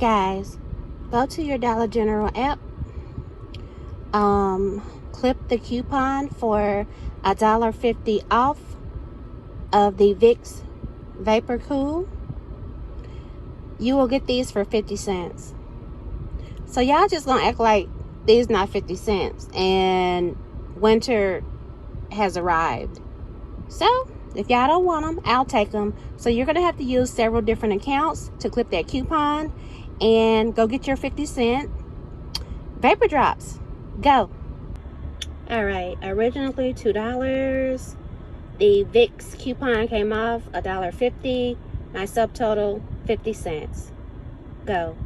guys, go to your Dollar General app, clip the coupon for $1.50 off of the Vicks Vapor Cool. You will get these for 50 cents. So y'all just gonna act like these not 50 cents and winter has arrived. So if y'all don't want them, I'll take them. So you're gonna have to use several different accounts to clip that coupon and go get your 50-cent vapor drops. Go. All right, originally $2. The Vicks coupon came off $1.50. My subtotal 50 cents. Go.